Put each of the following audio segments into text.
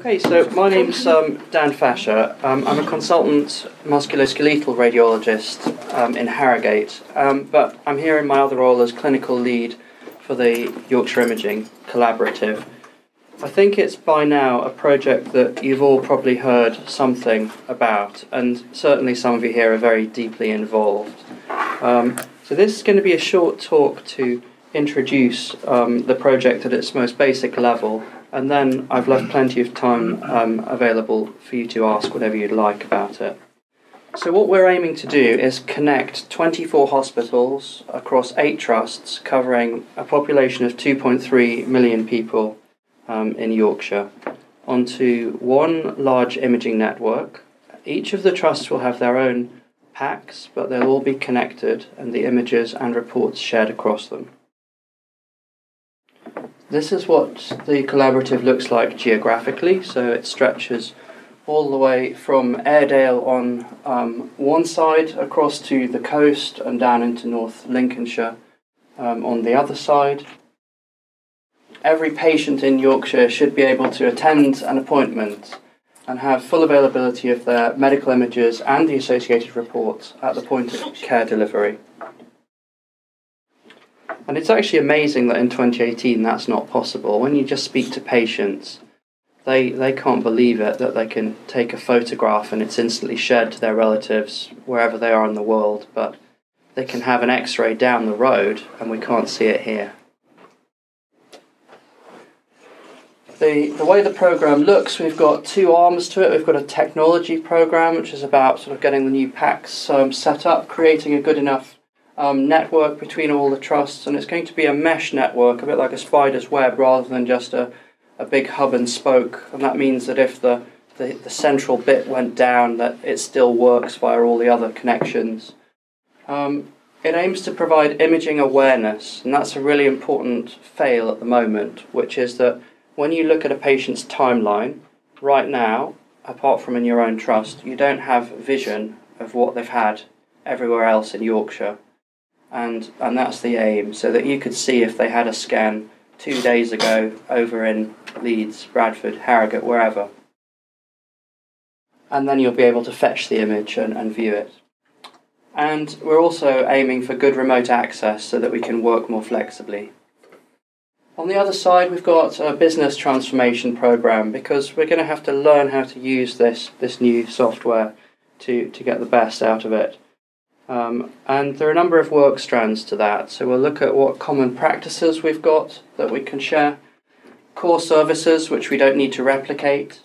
Okay, so my name's Dan Fasher. I'm a consultant musculoskeletal radiologist in Harrogate, but I'm here in my other role as clinical lead for the Yorkshire Imaging Collaborative. I think it's by now a project that you've all probably heard something about, and certainly some of you here are very deeply involved. So this is going to be a short talk to introduce the project at its most basic level, and then I've left plenty of time available for you to ask whatever you'd like about it. So what we're aiming to do is connect 24 hospitals across 8 trusts covering a population of 2.3 million people in Yorkshire onto one large imaging network. Each of the trusts will have their own packs, but they'll all be connected and the images and reports shared across them. This is what the collaborative looks like geographically, so it stretches all the way from Airedale on one side across to the coast and down into North Lincolnshire on the other side. Every patient in Yorkshire should be able to attend an appointment and have full availability of their medical images and the associated reports at the point of care delivery. And it's actually amazing that in 2018 that's not possible. When you just speak to patients, they can't believe it, that they can take a photograph and it's instantly shared to their relatives wherever they are in the world, but they can have an X-ray down the road and we can't see it here. The way the programme looks, we've got 2 arms to it. We've got a technology programme, which is about sort of getting the new packs set up, creating a good enough network between all the trusts, and it's going to be a mesh network, a bit like a spider's web rather than just a big hub and spoke, and that means that if the central bit went down, that it still works via all the other connections. It aims to provide imaging awareness, and that's a really important fail at the moment, which is that when you look at a patient's timeline, right now, apart from in your own trust, you don't have vision of what they've had everywhere else in Yorkshire. And that's the aim, so that you could see if they had a scan 2 days ago over in Leeds, Bradford, Harrogate, wherever. And then you'll be able to fetch the image and view it. And we're also aiming for good remote access so that we can work more flexibly. On the other side, we've got a business transformation program, because we're going to have to learn how to use this new software to get the best out of it. And there are a number of work strands to that. So we'll look at what common practices we've got that we can share, core services which we don't need to replicate,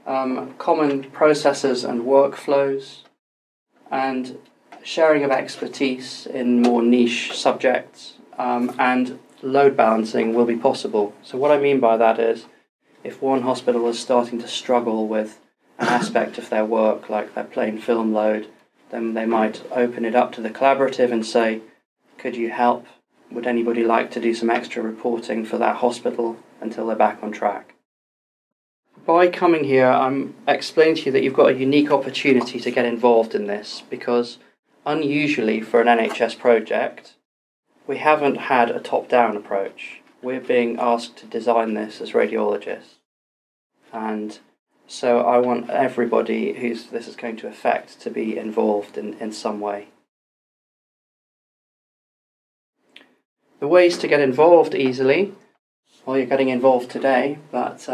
common processes and workflows, and sharing of expertise in more niche subjects, and load balancing will be possible. So what I mean by that is, if one hospital is starting to struggle with an aspect of their work, like their plain film load, then they might open it up to the collaborative and say, could you help? Would anybody like to do some extra reporting for that hospital until they're back on track? By coming here, I'm explaining to you that you've got a unique opportunity to get involved in this, because unusually for an NHS project, we haven't had a top-down approach. We're being asked to design this as radiologists. And so I want everybody this is going to affect to be involved in some way. The ways to get involved easily, well, you're getting involved today, but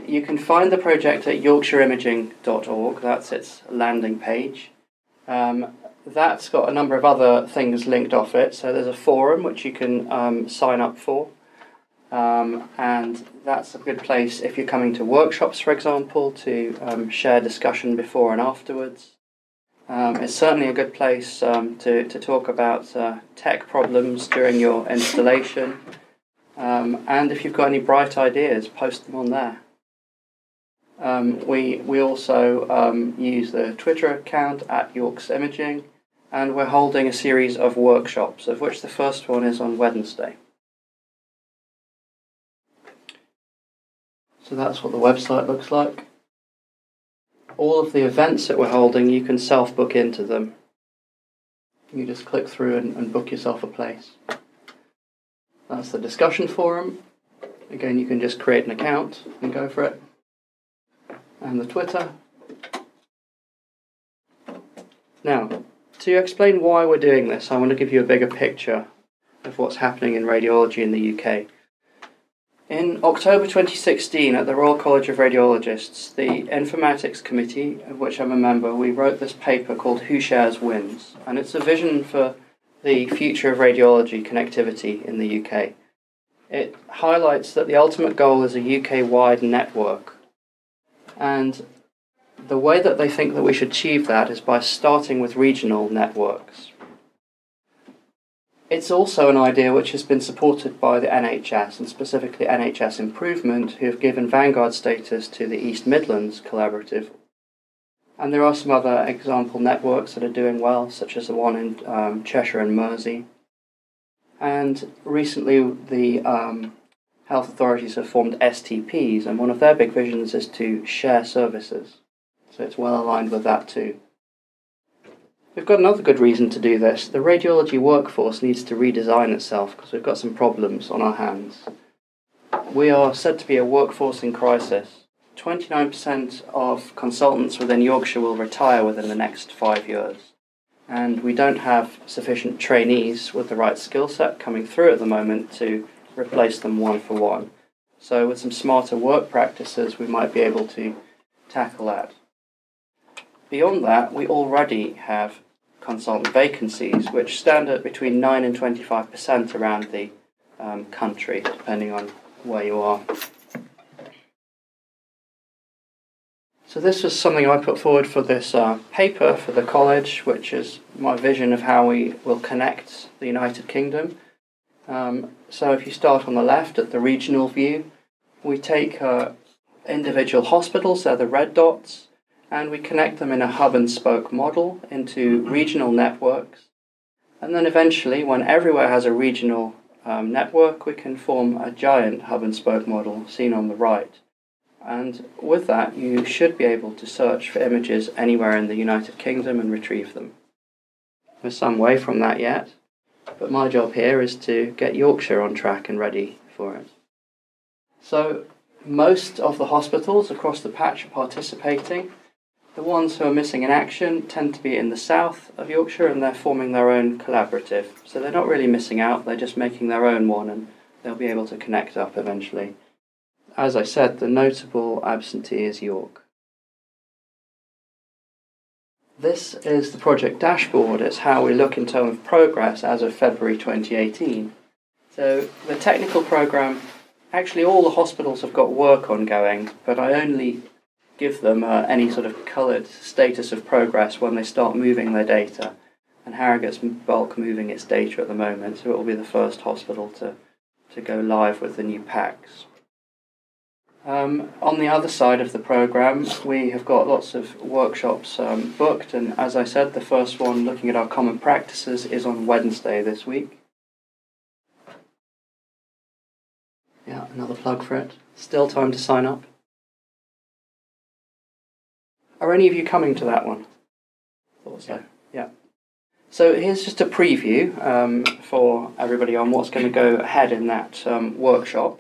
you can find the project at yorkshireimaging.org. That's its landing page. That's got a number of other things linked off it. So there's a forum which you can sign up for. And that's a good place if you're coming to workshops, for example, to share discussion before and afterwards. It's certainly a good place to talk about tech problems during your installation. And if you've got any bright ideas, post them on there. We also use the Twitter account at Yorks Imaging, and we're holding a series of workshops, of which the first one is on Wednesday. So that's what the website looks like. All of the events that we're holding, you can self-book into them. You just click through and book yourself a place. That's the discussion forum. Again, you can just create an account and go for it. and the Twitter. Now, to explain why we're doing this, I want to give you a bigger picture of what's happening in radiology in the UK. In October 2016, at the Royal College of Radiologists, the Informatics Committee, of which I'm a member, we wrote this paper called Who Shares Wins, and it's a vision for the future of radiology connectivity in the UK. It highlights that the ultimate goal is a UK-wide network, and the way that they think that we should achieve that is by starting with regional networks. It's also an idea which has been supported by the NHS, and specifically NHS Improvement, who have given vanguard status to the East Midlands Collaborative. And there are some other example networks that are doing well, such as the one in Cheshire and Mersey. And recently the health authorities have formed STPs, and one of their big visions is to share services. So it's well aligned with that too. We've got another good reason to do this. The radiology workforce needs to redesign itself because we've got some problems on our hands. We are said to be a workforce in crisis. 29% of consultants within Yorkshire will retire within the next 5 years. And we don't have sufficient trainees with the right skill set coming through at the moment to replace them one for one. So with some smarter work practices, we might be able to tackle that. Beyond that, we already have consultant vacancies, which stand at between 9 and 25% around the country, depending on where you are. So this was something I put forward for this paper for the college, which is my vision of how we will connect the United Kingdom. So if you start on the left at the regional view, we take individual hospitals, they're the red dots, and we connect them in a hub and spoke model into regional networks. And then eventually, when everywhere has a regional network, we can form a giant hub and spoke model seen on the right. And with that, you should be able to search for images anywhere in the United Kingdom and retrieve them. We're some way from that yet, but my job here is to get Yorkshire on track and ready for it. So most of the hospitals across the patch are participating. The ones who are missing in action tend to be in the south of Yorkshire, and they're forming their own collaborative. So they're not really missing out, they're just making their own one, and they'll be able to connect up eventually. As I said, the notable absentee is York. This is the project dashboard. It's how we look in terms of progress as of February 2018. So the technical programme, actually all the hospitals have got work ongoing, but I only give them any sort of coloured status of progress when they start moving their data. And Harrogate's bulk moving its data at the moment, so it will be the first hospital to go live with the new packs. On the other side of the programme, we have got lots of workshops booked, and as I said, the first one looking at our common practices is on Wednesday this week. Yeah, another plug for it. Still time to sign up. Are any of you coming to that one? Thought so. Yeah. So here's just a preview for everybody on what's going to go ahead in that workshop.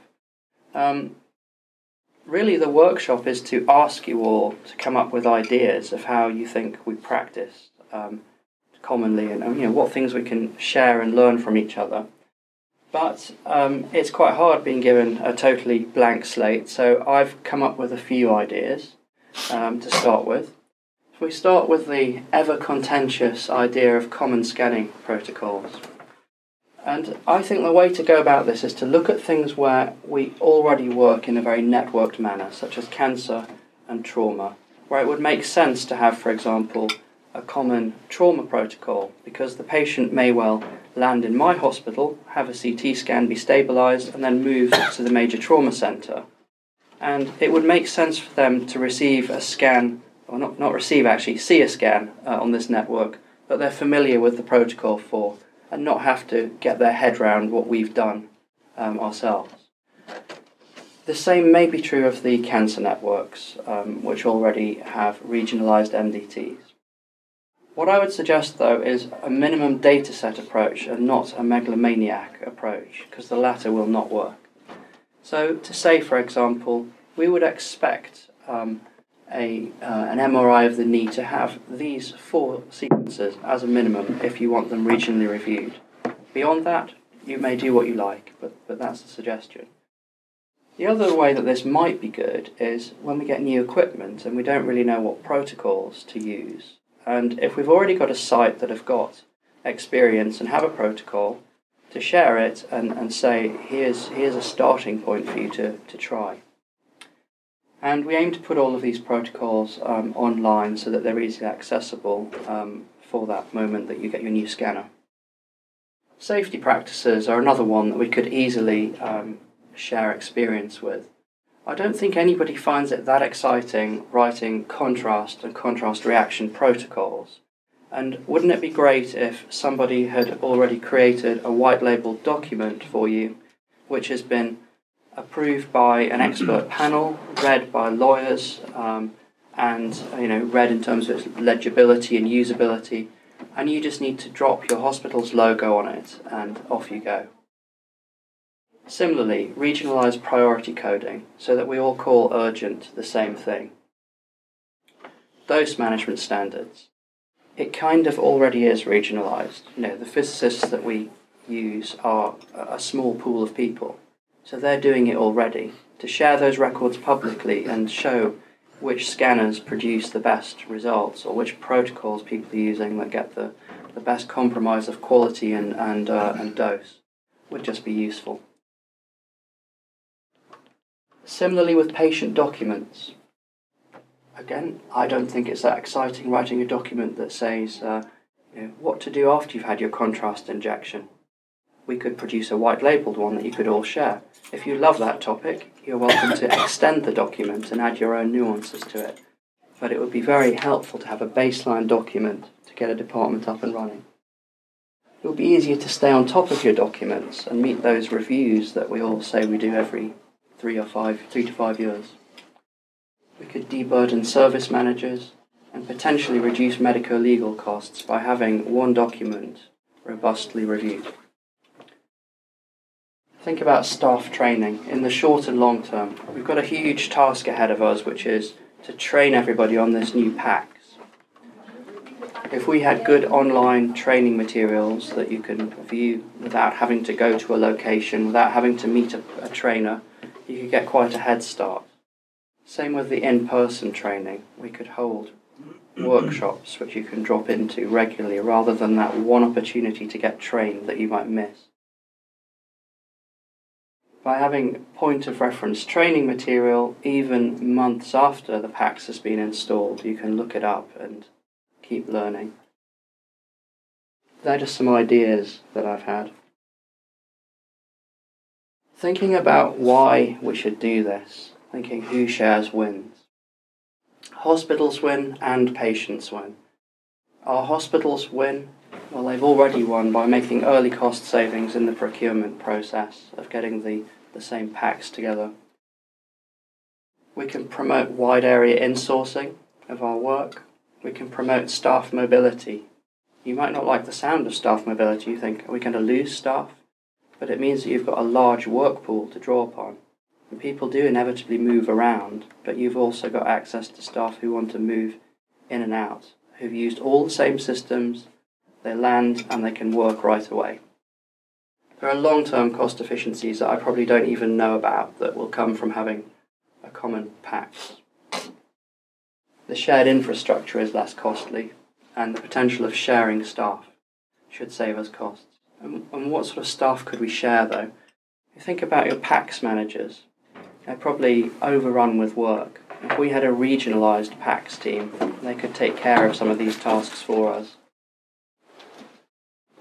Really, the workshop is to ask you all to come up with ideas of how you think we practice commonly, and what things we can share and learn from each other. But it's quite hard being given a totally blank slate, so I've come up with a few ideas to start with. So we start with the ever-contentious idea of common scanning protocols. And I think the way to go about this is to look at things where we already work in a very networked manner, such as cancer and trauma, where it would make sense to have, for example, a common trauma protocol, because the patient may well land in my hospital, have a CT scan, be stabilised, and then move to the major trauma centre. And it would make sense for them to receive a scan, or not receive actually, see a scan on this network, but they're familiar with the protocol for, and not have to get their head round what we've done ourselves. The same may be true of the cancer networks, which already have regionalised MDTs. What I would suggest, though, is a minimum dataset approach and not a megalomaniac approach, because the latter will not work. So to say, for example, we would expect an MRI of the knee to have these 4 sequences as a minimum if you want them regionally reviewed. Beyond that, you may do what you like, but that's a suggestion. The other way that this might be good is when we get new equipment and we don't really know what protocols to use. And if we've already got a site that have got experience and have a protocol, to share it and say, here's a starting point for you to try. And we aim to put all of these protocols online so that they're easily accessible for that moment that you get your new scanner. Safety practices are another one that we could easily share experience with. I don't think anybody finds it that exciting writing contrast and contrast reaction protocols. And wouldn't it be great if somebody had already created a white labelled document for you which has been approved by an expert panel, read by lawyers, and read in terms of its legibility and usability, and you just need to drop your hospital's logo on it and off you go. Similarly, regionalised priority coding so that we all call urgent the same thing. Dose management standards. It kind of already is regionalised. The physicists that we use are a small pool of people, so they're doing it already. To share those records publicly and show which scanners produce the best results or which protocols people are using that get the best compromise of quality and dose would just be useful. Similarly with patient documents. Again, I don't think it's that exciting writing a document that says what to do after you've had your contrast injection. We could produce a white labelled one that you could all share. If you love that topic, you're welcome to extend the document and add your own nuances to it. But it would be very helpful to have a baseline document to get a department up and running. It would be easier to stay on top of your documents and meet those reviews that we all say we do every 3 to 5 years. We could deburden service managers and potentially reduce medico-legal costs by having one document robustly reviewed. Think about staff training in the short and long term. We've got a huge task ahead of us, which is to train everybody on this new PACS. If we had good online training materials that you can view without having to go to a location, without having to meet a trainer, you could get quite a head start. Same with the in-person training. We could hold workshops which you can drop into regularly rather than that one opportunity to get trained that you might miss. By having point of reference training material, even months after the PACS has been installed, you can look it up and keep learning. They're just some ideas that I've had. Thinking about why we should do this, thinking who shares wins. Hospitals win and patients win. Our hospitals win? Well, they've already won by making early cost savings in the procurement process of getting the same packs together. We can promote wide area insourcing of our work. We can promote staff mobility. You might not like the sound of staff mobility. You think, are we going to lose staff? But it means that you've got a large work pool to draw upon. And people do inevitably move around, but you've also got access to staff who want to move in and out, who've used all the same systems, they land and they can work right away. There are long-term cost efficiencies that I probably don't even know about that will come from having a common PACS. The shared infrastructure is less costly, and the potential of sharing staff should save us costs. And what sort of staff could we share, though? You think about your PACS managers. They're probably overrun with work. If we had a regionalised PACS team, they could take care of some of these tasks for us.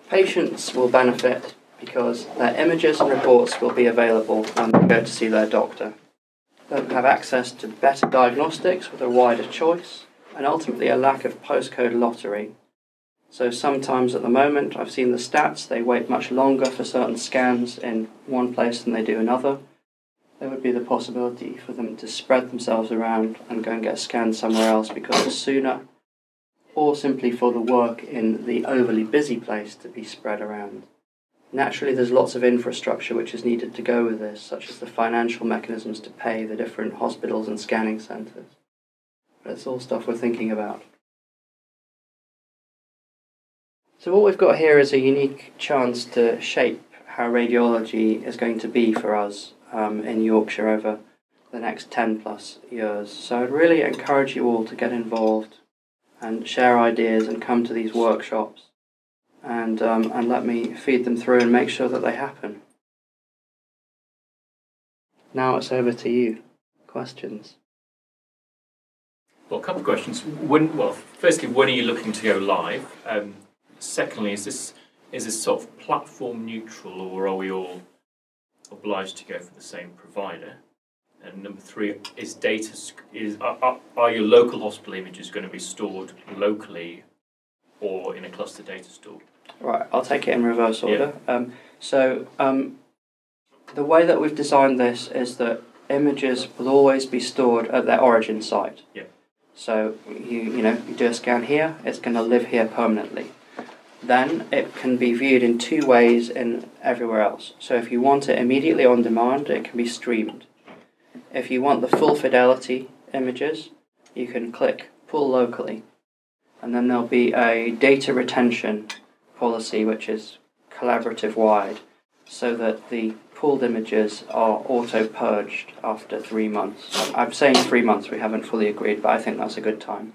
Patients will benefit because their images and reports will be available when they go to see their doctor. They'll have access to better diagnostics with a wider choice, and ultimately a lack of postcode lottery. So sometimes at the moment, I've seen the stats, they wait much longer for certain scans in one place than they do another. There would be the possibility for them to spread themselves around and go and get scanned somewhere else because it's sooner, or simply for the work in the overly busy place to be spread around. Naturally, there's lots of infrastructure which is needed to go with this, such as the financial mechanisms to pay the different hospitals and scanning centres. but it's all stuff we're thinking about. So what we've got here is a unique chance to shape how radiology is going to be for us in Yorkshire over the next 10 plus years. So I'd really encourage you all to get involved and share ideas and come to these workshops and let me feed them through and make sure that they happen. Now it's over to you. Questions? Well, a couple of questions. Firstly, when are you looking to go live? Secondly, is this sort of platform neutral, or are we all obliged to go for the same provider? And number three, are your local hospital images going to be stored locally or in a cluster data store? Right, I'll take it in reverse order. Yeah. The way that we've designed this is that images will always be stored at their origin site. Yeah. So you do a scan here, it's going to live here permanently. Then it can be viewed in two ways in everywhere else. So if you want it immediately on demand, it can be streamed. If you want the full fidelity images, you can click Pull Locally, and then there'll be a data retention policy which is collaborative wide, so that the pulled images are auto-purged after 3 months. I'm saying 3 months, we haven't fully agreed, but I think that's a good time.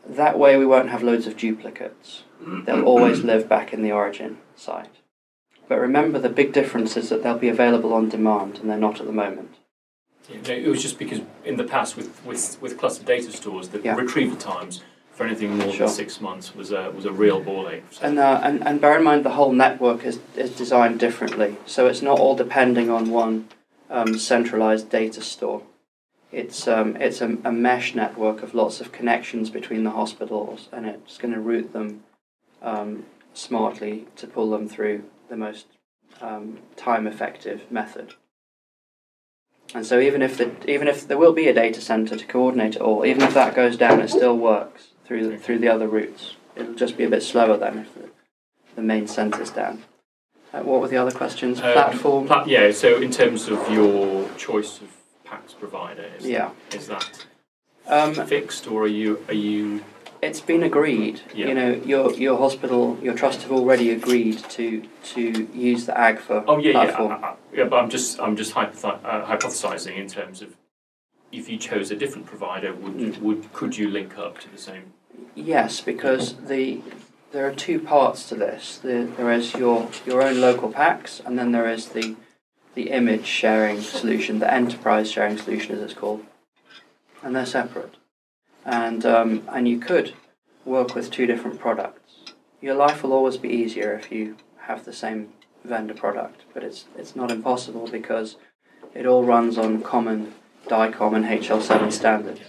That way we won't have loads of duplicates. They'll always live back in the origin site. But remember, the big difference is that they'll be available on demand, and they're not at the moment. Yeah, it was just because in the past with cluster data stores, the retrieval times for anything more than 6 months was a real ball ache. So. And bear in mind, the whole network is designed differently, so it's not all depending on one centralised data store. It's a mesh network of lots of connections between the hospitals, and it's going to route them smartly to pull them through the most time-effective method. And so even if there will be a data centre to coordinate it all, even if that goes down, it still works through the other routes. It'll just be a bit slower then if the main centre's down. What were the other questions? Platform? So in terms of your choice of PACS provider, is that fixed, or are you? It's been agreed. Yeah. You know, your hospital, your trust have already agreed to use the AGFA platform. But I'm just hypothesising in terms of if you chose a different provider, could you link up to the same? Yes, because there are two parts to this. There is your own local PACS, and then there is the image sharing solution, the enterprise sharing solution as it's called, and they're separate. And you could work with two different products. Your life will always be easier if you have the same vendor product, but it's not impossible because it all runs on common DICOM and HL7 standards.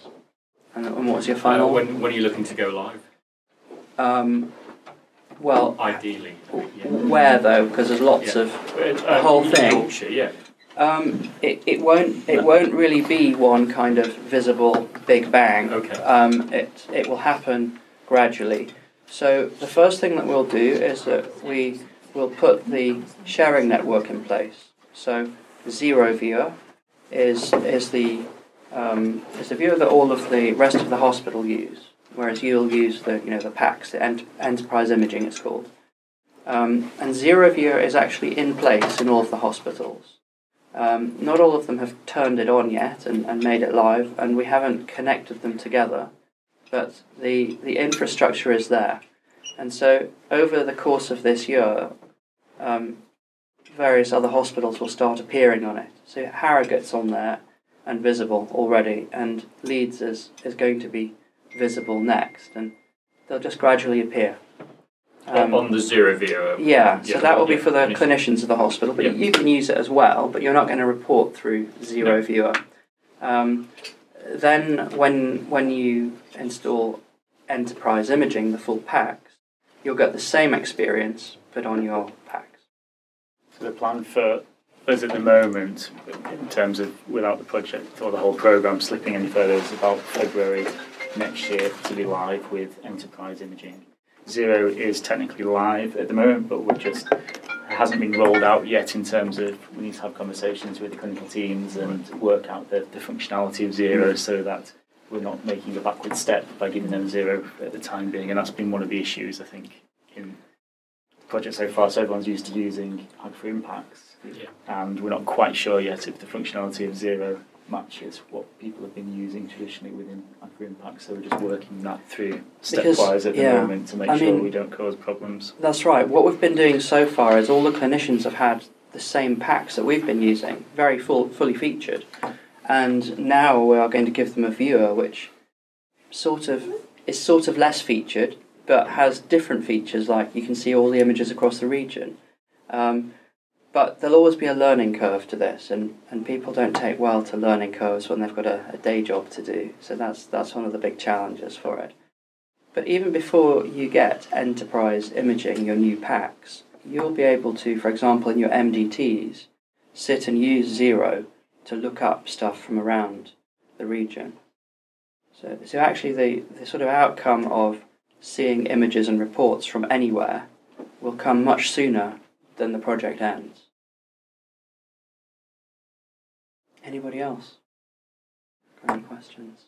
And what was your final? When are you looking to go live? Well, ideally. Where though? Because there's lots of the whole thing. Yorkshire, yeah. It won't really be one kind of visible big bang. Okay. It will happen gradually. So the first thing that we'll do is that we will put the sharing network in place. So Zero Viewer is the viewer that all of the rest of the hospital use, whereas you'll use the PACS, the enterprise imaging it's called. And Zero Viewer is actually in place in all of the hospitals. Not all of them have turned it on yet and made it live, and we haven't connected them together, but the infrastructure is there. And so over the course of this year, various other hospitals will start appearing on it. So Harrogate's on there and visible already, and Leeds is going to be visible next, and they'll just gradually appear. On the Zero Viewer. So that will be for the clinicians of the hospital, but you can use it as well, but you're not going to report through Zero Viewer. Then when you install enterprise imaging, the full PACS, you'll get the same experience, but on your PACS. So the plan for us at the moment, in terms of without the project or the whole programme slipping any further, is about February next year to be live with enterprise imaging. Zero is technically live at the moment, but we're just hasn't been rolled out yet in terms of we need to have conversations with the clinical teams and work out the functionality of Zero so that we're not making a backward step by giving them Zero at the time being. And that's been one of the issues, I think, in the project so far. So everyone's used to using Hag for Impacts, and we're not quite sure yet if the functionality of Zero matches what people have been using traditionally within Hag for Impacts. So we're just working that through stepwise at the moment to make sure we don't cause problems. That's right. What we've been doing so far is all the clinicians have had the same packs that we've been using, very fully featured. And now we are going to give them a viewer which is sort of less featured, but has different features, like you can see all the images across the region. But there'll always be a learning curve to this, and people don't take well to learning curves when they've got a day job to do. So that's one of the big challenges for it. But even before you get enterprise imaging, your new packs, you'll be able to, for example, in your MDTs, sit and use Zero to look up stuff from around the region. So actually the sort of outcome of seeing images and reports from anywhere will come much sooner than the project ends. Anybody else? Got any questions?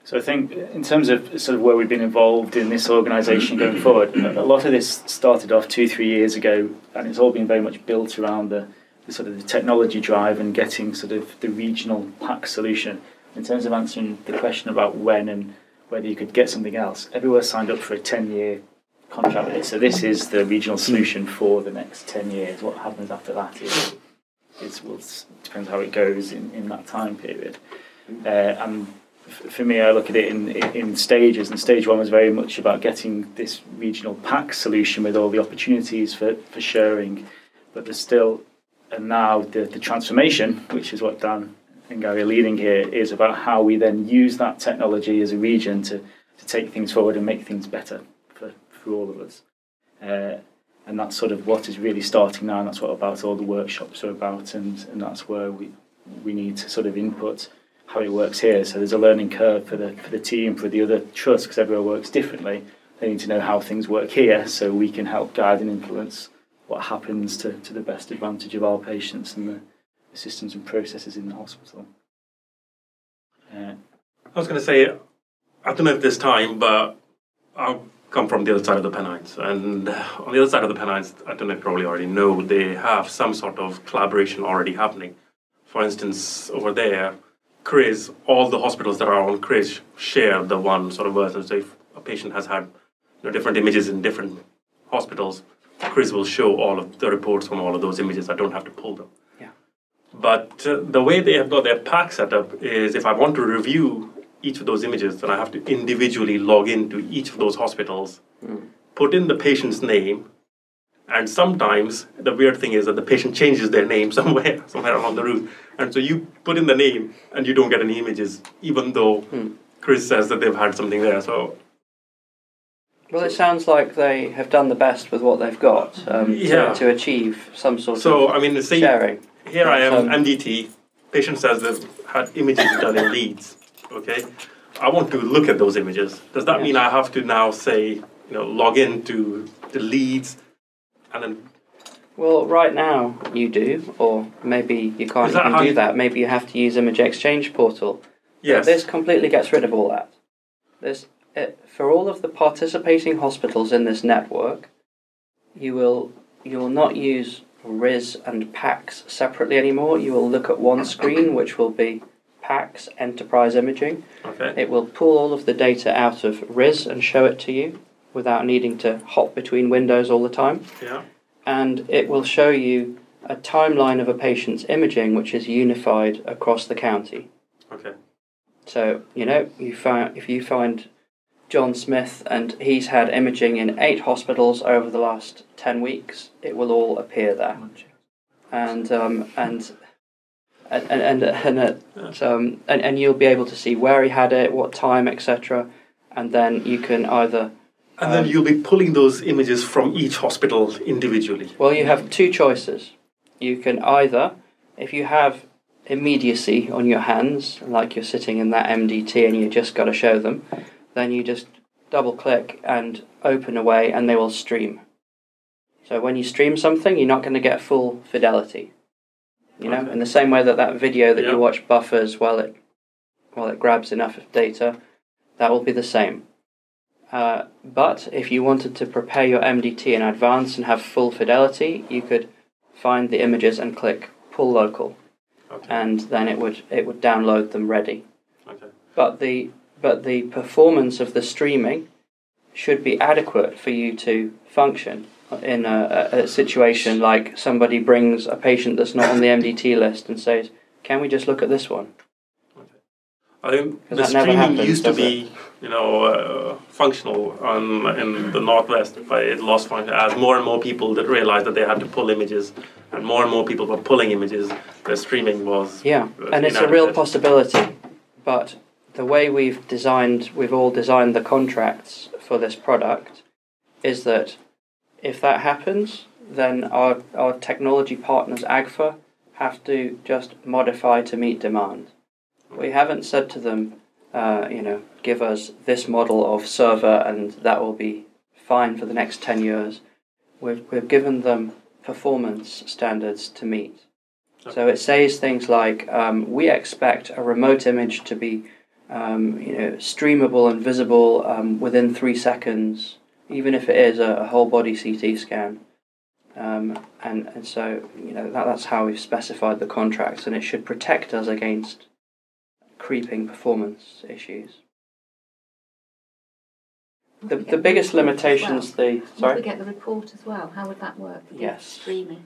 So I think in terms of sort of where we've been involved in this organisation going forward, a lot of this started off 2-3 years ago, and it's all been very much built around the sort of the technology drive and getting sort of the regional pack solution. In terms of answering the question about when and whether you could get something else, everywhere signed up for a 10-year contract with it. So this is the regional solution for the next 10 years. What happens after that is depends how it goes in that time period. And for me, I look at it in stages, and stage one was very much about getting this regional pack solution with all the opportunities for sharing. But there's still, and now the transformation, which is what Dan and Gary are leading here, is about how we then use that technology as a region to take things forward and make things better for all of us. And that's sort of what is really starting now, and that's what all the workshops are about, and that's where we need to sort of input how it works here. So there's a learning curve for the team, for the other trusts, because everyone works differently. They need to know how things work here so we can help guide and influence what happens to the best advantage of our patients and the systems and processes in the hospital. I was going to say, I don't know if there's time, but I'll come from the other side of the Pennines. And on the other side of the Pennines, I don't know if you probably already know, they have some sort of collaboration already happening. For instance, over there, CRIS, all the hospitals that are on CRIS share the one sort of version. So if a patient has had different images in different hospitals, CRIS will show all of the reports from all of those images. I don't have to pull them. Yeah. But the way they have got their pack set up is if I want to review each of those images, then I have to individually log into each of those hospitals, put in the patient's name, and sometimes the weird thing is that the patient changes their name somewhere along the route. And so you put in the name and you don't get any images, even though CRIS says that they've had something there. So, well, it sounds like they have done the best with what they've got to achieve some sort of sharing. Here I am, MDT. Patient says they've had images done in Leeds. Okay, I want to look at those images. Does that mean I have to now say, log in to the Leeds and then? Well, right now you do, or maybe you can't even do that. Maybe you have to use Image Exchange Portal. Yes. This completely gets rid of all that. For all of the participating hospitals in this network, you will not use RIS and PACS separately anymore. You will look at one screen, which will be PACS Enterprise Imaging. Okay. It will pull all of the data out of RIS and show it to you without needing to hop between windows all the time. Yeah. And it will show you a timeline of a patient's imaging, which is unified across the county. Okay. So, if you find John Smith and he's had imaging in 8 hospitals over the last 10 weeks, it will all appear there. And you'll be able to see where he had it, what time, etc. And then you can either... And then you'll be pulling those images from each hospital individually. Well, you have 2 choices. You can either, if you have immediacy on your hands, like you're sitting in that MDT and you just got to show them, then you just double click and open away, and they will stream. So when you stream something, you're not going to get full fidelity. You know, in the same way that video that you watch buffers while it grabs enough data, that will be the same. But if you wanted to prepare your MDT in advance and have full fidelity, you could find the images and click pull local, and then it would download them ready. But the performance of the streaming should be adequate for you to function in a situation like somebody brings a patient that's not on the MDT list and says, "Can we just look at this one?" I think the streaming used to be, functional in the Northwest, but it lost function as more and more people that realized that they had to pull images, and more people were pulling images. The streaming was and it's a real possibility. But the way we've all designed the contracts for this product, is that if that happens, then our technology partners, AGFA, have to just modify to meet demand. We haven't said to them, give us this model of server and that will be fine for the next 10 years. We've given them performance standards to meet. So it says things like, we expect a remote image to be streamable and visible within 3 seconds, even if it is a whole body CT scan. And so that's how we've specified the contracts, and it should protect us against creeping performance issues. The biggest limitations Would we get the report as well? How would that work? Yes. Streaming.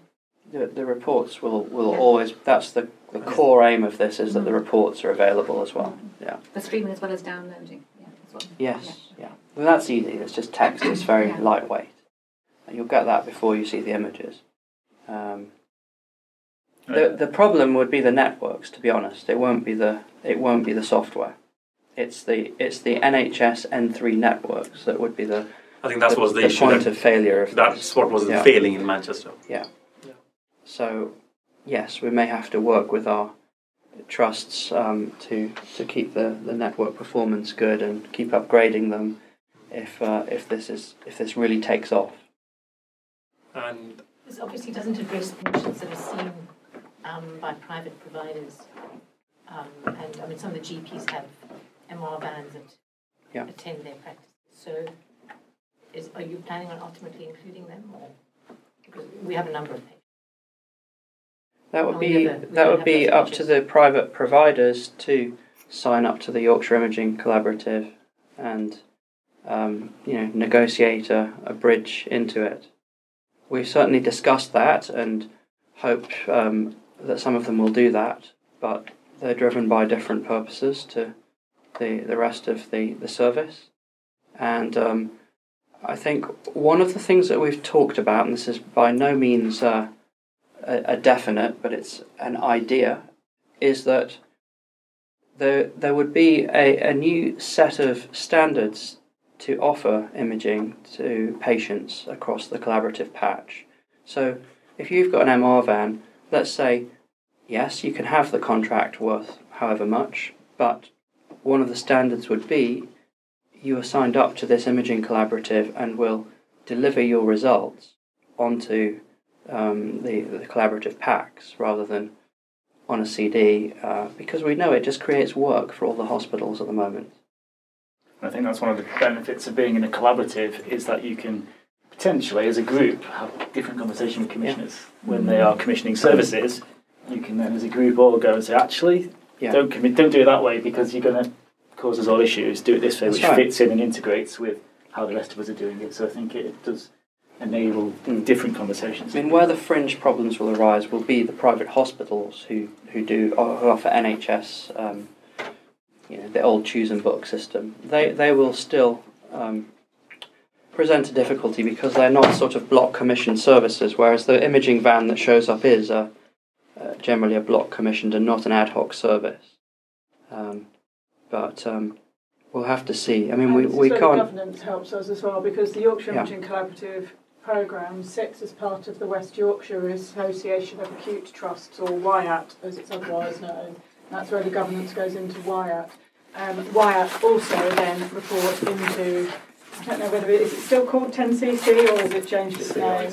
The reports will always, that's the core aim of this, is that the reports are available as well. Yeah. For streaming as well as downloading. As well. Yes. Yeah. Well, that's easy. It's just text. It's very lightweight. And you'll get that before you see the images. The problem would be the networks. To be honest, it won't be the software. It's the NHS N3 networks that would be the. I think that was the issue. Point of failure of that's what was failing in Manchester. Yeah. So, yes, we may have to work with our trusts to keep the network performance good and keep upgrading them if this really takes off. And this obviously doesn't address patients that are seen by private providers, and I mean some of the GPs have MR vans that attend their practice. So, are you planning on ultimately including them, or because we have a number of patients? That would be up to the private providers to sign up to the Yorkshire Imaging Collaborative and negotiate a bridge into it. We've certainly discussed that and hope that some of them will do that, but they're driven by different purposes to the rest of the service. And I think one of the things that we've talked about, and this is by no means a definite, but it's an idea, is that there would be a new set of standards to offer imaging to patients across the collaborative patch. So if you've got an MR van, let's say, yes, you can have the contract worth however much, but one of the standards would be you are signed up to this imaging collaborative and will deliver your results onto the collaborative packs rather than on a CD, because we know it just creates work for all the hospitals at the moment. I think that's one of the benefits of being in a collaborative, is that you can potentially, as a group, have different conversation with commissioners. When they are commissioning services, you can then, as a group, all go and say, actually, don't do it that way because you're going to cause us all issues. Do it this way, which fits in and integrates with how the rest of us are doing it. So I think it does enable different conversations. I mean, where the fringe problems will arise will be the private hospitals who offer NHS, the old choose and book system. They will still present a difficulty because they're not sort of block commissioned services, whereas the imaging van that shows up is generally a block commissioned and not an ad hoc service. But we'll have to see. I mean, we can't. Governance helps us as well, because the Yorkshire Imaging Collaborative programme sits as part of the West Yorkshire Association of Acute Trusts, or WIAT as it's otherwise known. That's where the governance goes into WIAT. WIAT also then reports into I don't know whether is it still called 10cc or has it changed its name?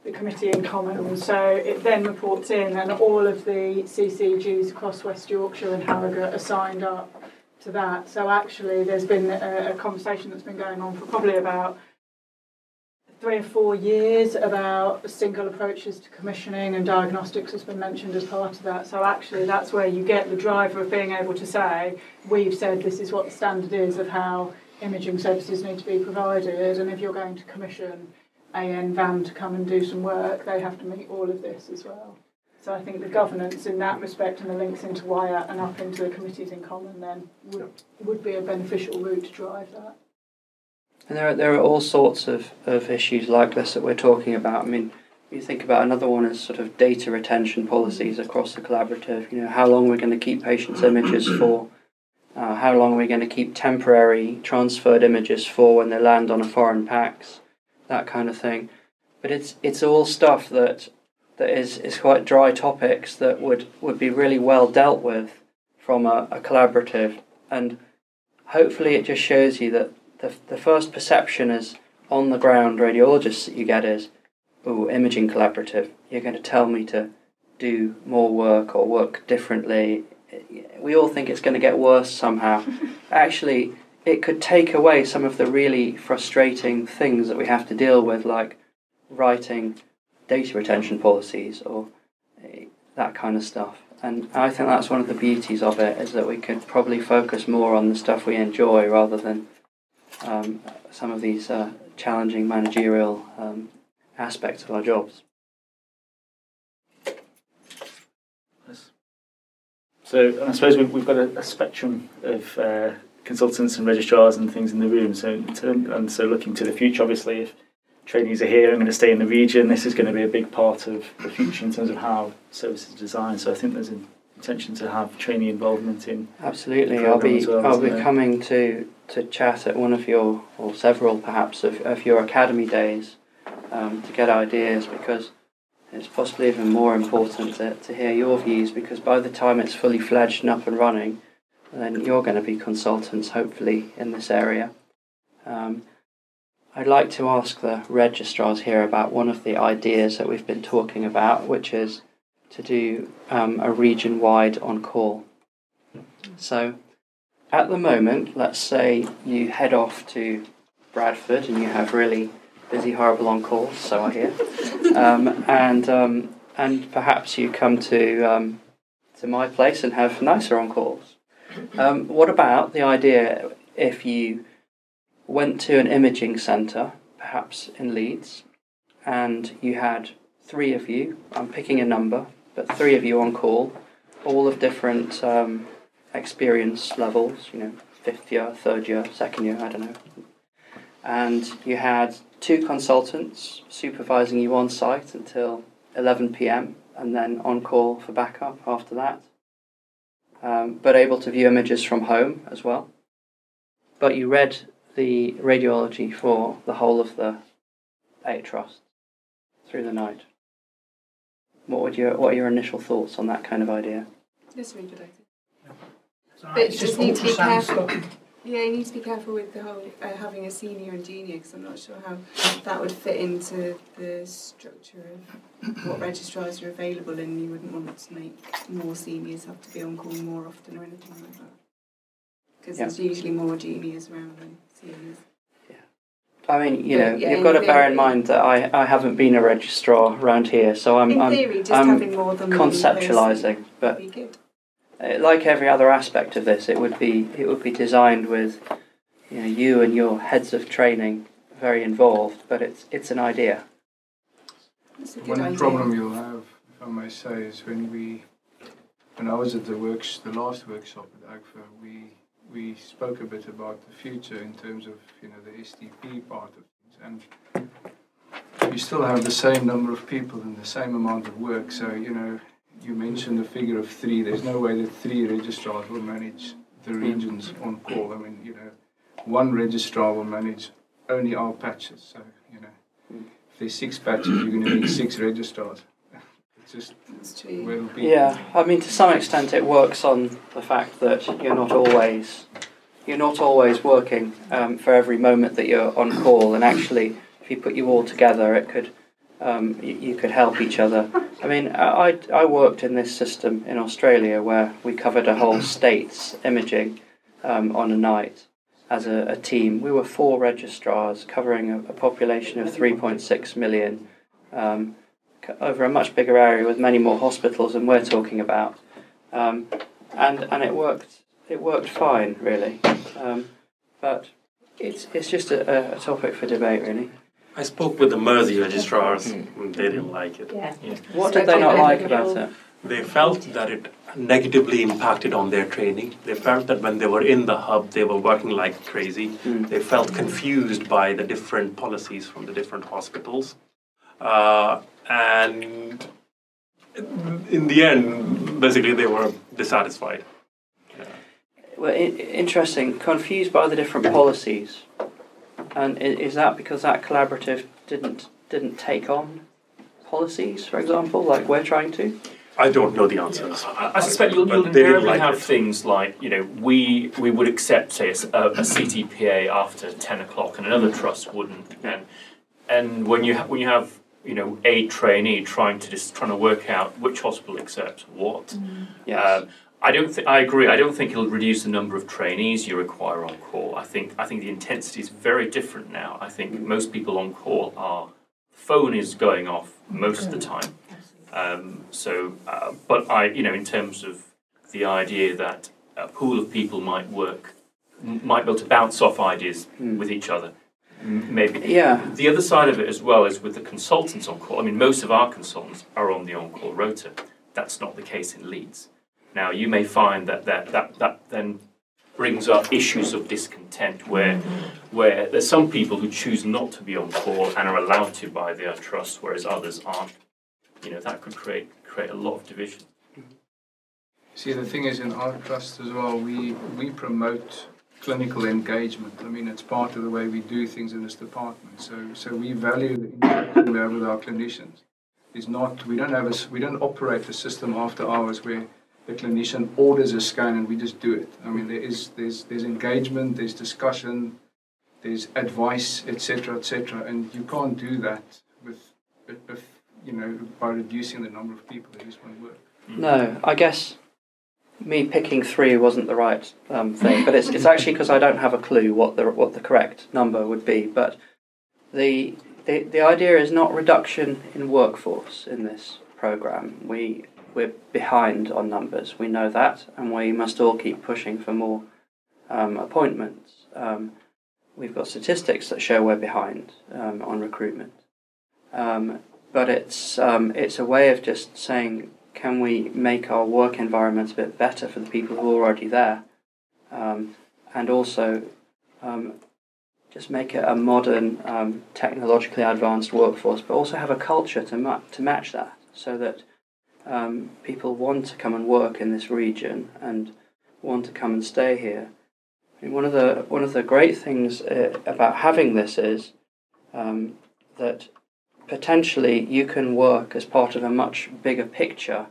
The Committee in Common. So it then reports in, and all of the CCGs across West Yorkshire and Harrogate are signed up to that. So actually there's been a conversation that's been going on for probably about 3 or 4 years about single approaches to commissioning, and diagnostics has been mentioned as part of that. So actually that's where you get the driver of being able to say, we've said this is what the standard is of how imaging services need to be provided, and if you're going to commission AN van to come and do some work, they have to meet all of this as well. So I think the governance in that respect and the links into WIAT and up into the committees in common then would be a beneficial route to drive that. And there are all sorts of issues like this that we're talking about. I mean, you think about another one is sort of data retention policies across the collaborative. You know, how long we're going to keep patients' images for, how long we're going to keep temporary transferred images for when they land on a foreign PACS, that kind of thing. But it's all stuff that is quite dry topics that would be really well dealt with from a collaborative. And hopefully it just shows you that the first perception as on the ground radiologists that you get is, oh, imaging collaborative, you're going to tell me to do more work or work differently. We all think it's going to get worse somehow. Actually, it could take away some of the really frustrating things that we have to deal with, like writing data retention policies or that kind of stuff. And I think that's one of the beauties of it, is that we could probably focus more on the stuff we enjoy rather than some of these challenging managerial aspects of our jobs. So I suppose we've got a spectrum of consultants and registrars and things in the room. So looking to the future, obviously, if trainees are here and going to stay in the region, this is going to be a big part of the future in terms of how services are designed. So I think there's an intention to have trainee involvement in. Absolutely, I'll be coming to chat at one of your, or several perhaps, of your academy days to get ideas, because it's possibly even more important to hear your views, because by the time it's fully fledged and up and running, then you're going to be consultants hopefully in this area. I'd like to ask the registrars here about one of the ideas that we've been talking about, which is to do a region-wide on-call. So at the moment, let's say you head off to Bradford and you have really busy, horrible on-calls, so I hear, and perhaps you come to my place and have nicer on-calls. What about the idea if you went to an imaging centre, perhaps in Leeds, and you had 3 of you, I'm picking a number, but 3 of you on call, all of different experience levels, 5th year, 3rd year, 2nd year, I don't know. And you had 2 consultants supervising you on site until 11 p.m, and then on call for backup after that, but able to view images from home as well. But you read the radiology for the whole of the 8 trusts through the night. What are your initial thoughts on that kind of idea? That's a really good idea. But you just need to be careful. Yeah, you need to be careful with the whole having a senior and junior, because I'm not sure how that would fit into the structure of what registrars are available, and you wouldn't want to make more seniors have to be on call more often or anything like that. Because there's usually more juniors around than seniors. Yeah. I mean, you've got to bear in mind that I haven't been a registrar around here, so I'm having more than conceptualising. But would be good. Like every other aspect of this, it would be designed with you and your heads of training very involved. But it's an idea. One problem you'll have, if I may say, is when I was at the last workshop at AGFA, we spoke a bit about the future in terms of the STP part of things, and you still have the same number of people and the same amount of work. So you mentioned the figure of 3. There's no way that 3 registrars will manage the regions on call. I mean, 1 registrar will manage only our patches. So if there's 6 patches, you're going to need 6 registrars. It's just where it'll be. Yeah, I mean, to some extent it works on the fact that you're not always you're not always working for every moment that you're on call, and actually, if you put you all together, it could you could help each other. I mean, I worked in this system in Australia where we covered a whole state's imaging on a night as a team. We were 4 registrars covering a population of 3.6 million over a much bigger area with many more hospitals than we're talking about, and it worked. It worked fine, really, but it's just a topic for debate, really. I spoke with the Mersey registrars, and they didn't like it. Yeah. What did they not like about it? They felt that it negatively impacted on their training. They felt that when they were in the hub, they were working like crazy. They felt confused by the different policies from the different hospitals. And in the end, basically, they were dissatisfied. Well, interesting. Confused by the different policies. And is that because that collaborative didn't take on policies, for example, like we're trying to? I don't know the answers. I suspect you'll invariably have things like, we would accept, say, a CTPA after 10 o'clock, and another trust wouldn't. And when you have a trainee trying to work out which hospital accepts what. Yes. I agree. I don't think it'll reduce the number of trainees you require on call. I think the intensity is very different now. I think most people on call phone is going off most of the time. But in terms of the idea that a pool of people might be able to bounce off ideas with each other. Maybe. Yeah. The other side of it as well is with the consultants on call. I mean, most of our consultants are on the on-call rota. That's not the case in Leeds. Now, you may find that then brings up issues of discontent where there's some people who choose not to be on call and are allowed to by their trust, whereas others aren't. That could create a lot of division. See, the thing is, in our trust as well, we promote clinical engagement. I mean, it's part of the way we do things in this department. So we value the interaction we have with our clinicians. We don't operate the system after hours where the clinician orders a scan and we just do it. I mean, there's engagement, there's discussion, there's advice, etc., and you can't do that by reducing the number of people that just won't work. No, I guess me picking 3 wasn't the right thing, but it's actually because I don't have a clue what the correct number would be. But the idea is not reduction in workforce in this programme. We're behind on numbers. We know that, and we must all keep pushing for more appointments. We've got statistics that show we're behind on recruitment, but it's a way of just saying, can we make our work environments a bit better for the people who are already there, and also just make it a modern, technologically advanced workforce, but also have a culture to match that, so that people want to come and work in this region and want to come and stay here. I mean, one of the great things about having this is that potentially you can work as part of a much bigger picture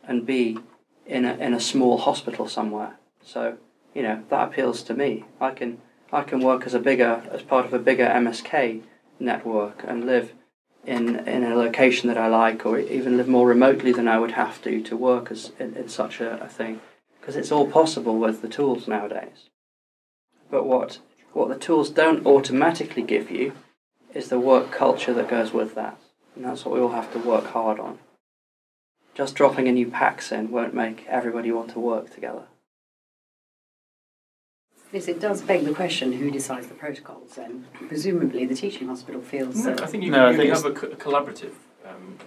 and be in a small hospital somewhere. So that appeals to me. I can work as part of a bigger MSK network and live in a location that I like, or even live more remotely than I would have to work in such a thing, because it's all possible with the tools nowadays. But what the tools don't automatically give you is the work culture that goes with that, and that's what we all have to work hard on. Just dropping a new PACS in won't make everybody want to work together. Yes, it does beg the question, who decides the protocols then? Presumably the teaching hospital feels... I think you have a collaborative.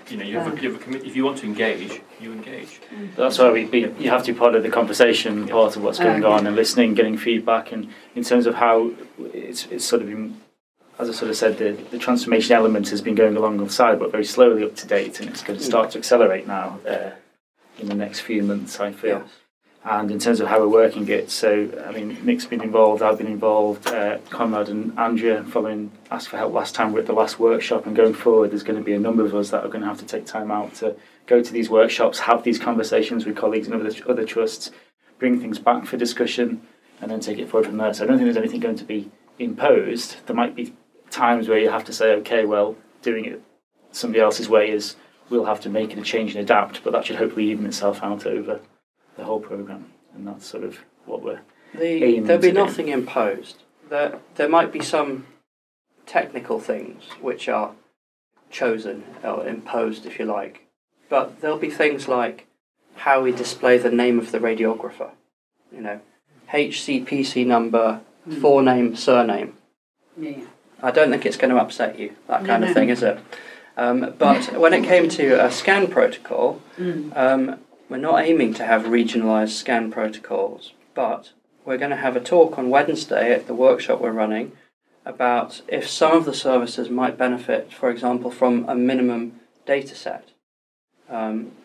You have a committee. If you want to engage, you engage. That's why you have to be part of the conversation, part of what's going on, and listening, getting feedback, and in terms of how it's sort of been, as I sort of said, the transformation element has been going alongside, but very slowly up to date, and it's going to start to accelerate now in the next few months, I feel. Yes. And in terms of how we're working it, so, I mean, Nick's been involved, I've been involved, Conrad and Andrea asked for help last time. We're at the last workshop, and going forward there's going to be a number of us that are going to have to take time out to go to these workshops, have these conversations with colleagues and other trusts, bring things back for discussion, and then take it forward from there. So I don't think there's anything going to be imposed. There might be times where you have to say, okay, well, doing it somebody else's way is, we'll have to make it a change and adapt, but that should hopefully even itself out over the whole programme, and that's sort of what we're aiming There'll be to do. nothing imposed. There might be some technical things which are chosen or imposed, if you like, but there'll be things like how we display the name of the radiographer. You know, HCPC number, forename, surname. Yeah. I don't think it's going to upset you, that kind of thing, is it? But when it came to a scan protocol, we're not aiming to have regionalised scan protocols, but we're going to have a talk on Wednesday at the workshop we're running about if some of the services might benefit, for example, from a minimum data set.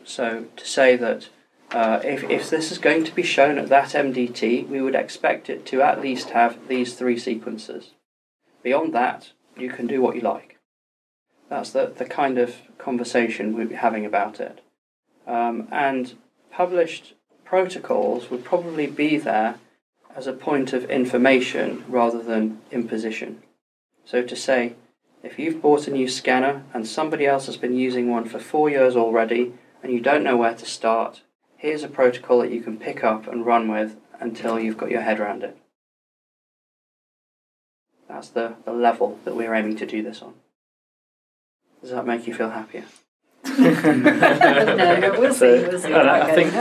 So to say that if this is going to be shown at that MDT, we would expect it to at least have these 3 sequences. Beyond that, you can do what you like. That's the kind of conversation we'll be having about it. And published protocols would probably be there as a point of information rather than imposition. So to say, if you've bought a new scanner and somebody else has been using one for 4 years already and you don't know where to start, here's a protocol that you can pick up and run with until you've got your head around it. That's the level that we're aiming to do this on. Does that make you feel happier? No, we'll see. And I think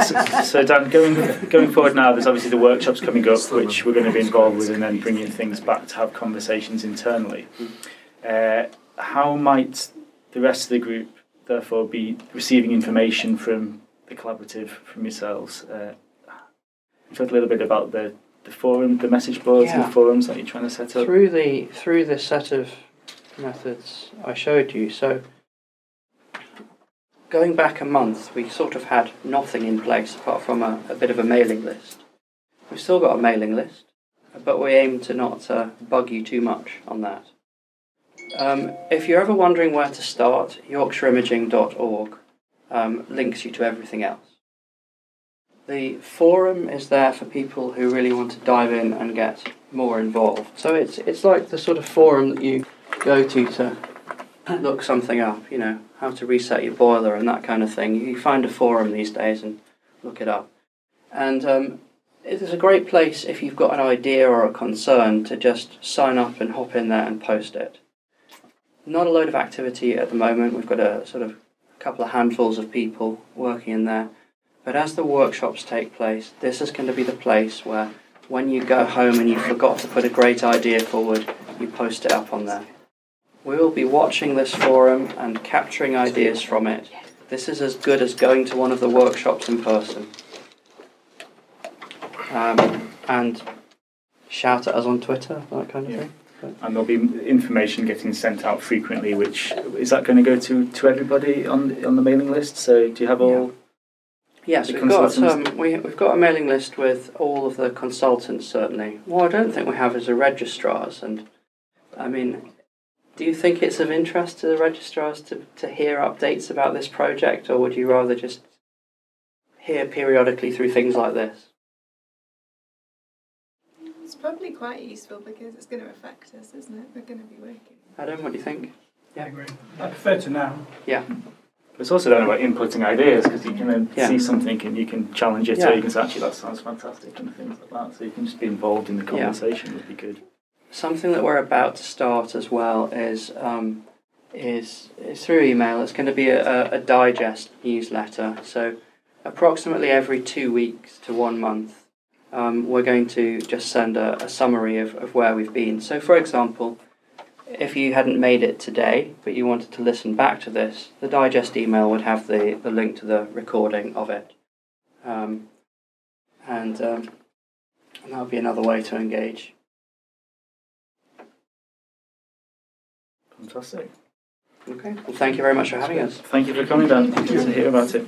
so. Dan, going forward now, there's obviously the workshops coming up, which we're going to be involved with, and then bringing things back to have conversations internally. How might the rest of the group, therefore, be receiving information from the collaborative, from yourselves? Talk a little bit about the forum, the message boards, and the forums that you're trying to set up. Through this set of methods I showed you. So, going back a month, we sort of had nothing in place apart from a bit of a mailing list. We've still got a mailing list, but we aim to not bug you too much on that. If you're ever wondering where to start, yorkshireimaging.org links you to everything else. The forum is there for people who really want to dive in and get more involved. So it's like the sort of forum that you go to look something up, you know, how to reset your boiler and that kind of thing. You find a forum these days and look it up. And it is a great place if you've got an idea or a concern to just sign up and hop in there and post it. Not a load of activity at the moment. We've got a sort of couple of handfuls of people working in there. But as the workshops take place, this is going to be the place where when you go home and you forgot to put a great idea forward, you post it up on there. We will be watching this forum and capturing ideas from it. This is as good as going to one of the workshops in person. And shout at us on Twitter, that kind of thing. And there'll be information getting sent out frequently, which is that going to go to everybody on the mailing list? So do you have all? Yes, we've got a mailing list with all of the consultants, certainly. What I don't think we have is the registrars. And I mean, do you think it's of interest to the registrars to hear updates about this project, or would you rather just hear periodically through things like this? It's probably quite useful because it's going to affect us, isn't it? We're going to be working. Adam, what do you think? Yeah, I agree. I prefer to know. Yeah. But it's also then about inputting ideas, because you can then see something and you can challenge it, or you can say, actually, that sounds fantastic, and things like that. So you can just be involved in the conversation would be good. Something that we're about to start as well is through email. It's going to be a digest newsletter. So approximately every 2 weeks to 1 month, we're going to just send a summary of where we've been. So, for example, if you hadn't made it today, but you wanted to listen back to this, the digest email would have the link to the recording of it. And that would be another way to engage. Fantastic. Okay. Well, thank you very much for having us. Thank you for coming, Dan. Good to hear about it.